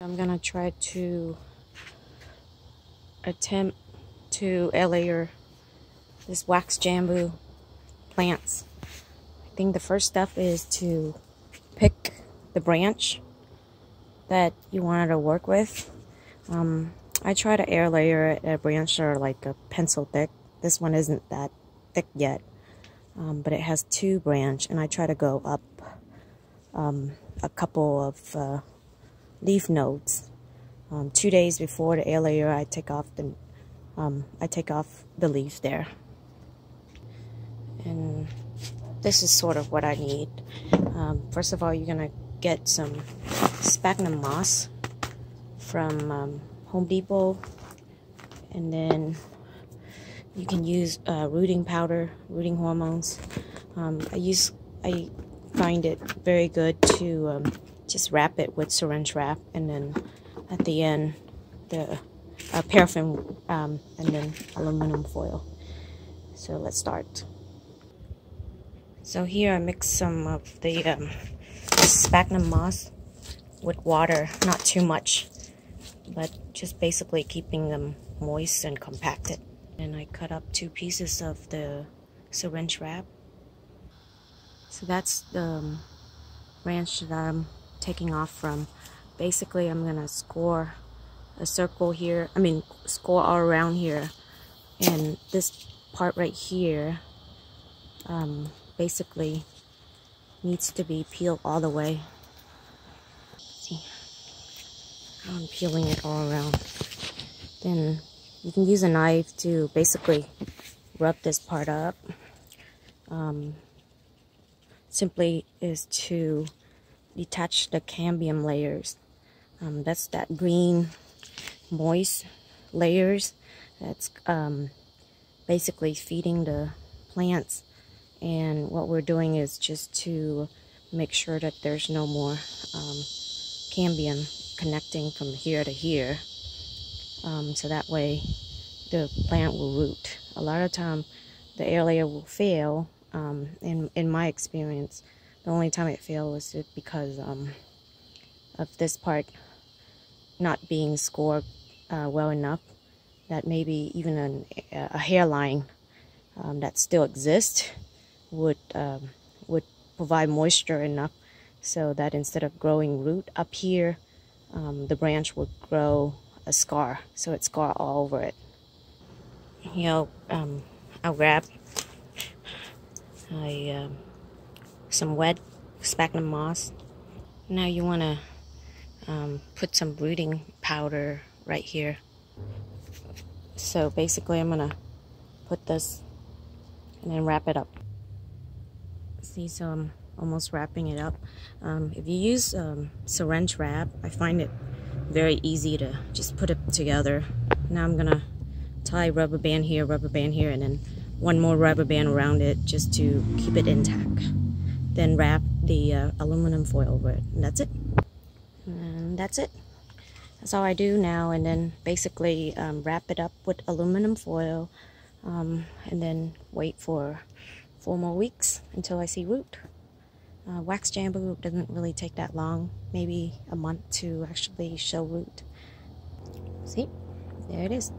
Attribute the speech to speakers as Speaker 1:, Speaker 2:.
Speaker 1: I'm gonna try to attempt to airlayer this wax jambu plants. I think the first step is to pick the branch that you wanted to work with. I try to airlayer a branch that are like a pencil thick. This one isn't that thick yet, but it has 2 branches, and I try to go up a couple of leaf nodes. 2 days before the airlayer, I take off the leaves there. And this is sort of what I need. First of all, you're gonna get some sphagnum moss from Home Depot, and then you can use rooting powder, rooting hormones. I find it very good to just wrap it with syringe wrap, and then at the end the paraffin and then aluminum foil. So let's start. So here I mix some of the sphagnum moss with water, not too much, but just basically keeping them moist and compacted. And I cut up 2 pieces of the syringe wrap. So that's the branch that I'm taking off from. Basically, I'm gonna score a circle here, score all around here, and this part right here basically needs to be peeled all the way. See, I'm peeling it all around. Then you can use a knife to basically rub this part up. Simply is to detach the cambium layers. That's that green moist layers that's basically feeding the plants. And what we're doing is just to make sure that there's no more cambium connecting from here to here, so that way the plant will root. A lot of time the airlayer will fail. In my experience, the only time it failed was because of this part not being scored well enough, that maybe even a hairline that still exists would provide moisture enough so that instead of growing root up here, the branch would grow a scar, so it scar all over it. Here, I'll grab some wet sphagnum moss. Now you want to put some rooting powder right here. So basically I'm gonna put this and then wrap it up. See, so I'm almost wrapping it up. If you use syringe wrap, I find it very easy to just put it together. Now I'm gonna tie rubber band here, and then one more rubber band around it just to keep it intact. Then wrap the aluminum foil over it, and that's it. And that's it. That's all I do now, and then basically wrap it up with aluminum foil, and then wait for 4 more weeks until I see root. Wax jambu doesn't really take that long, maybe a month to actually show root. See, there it is.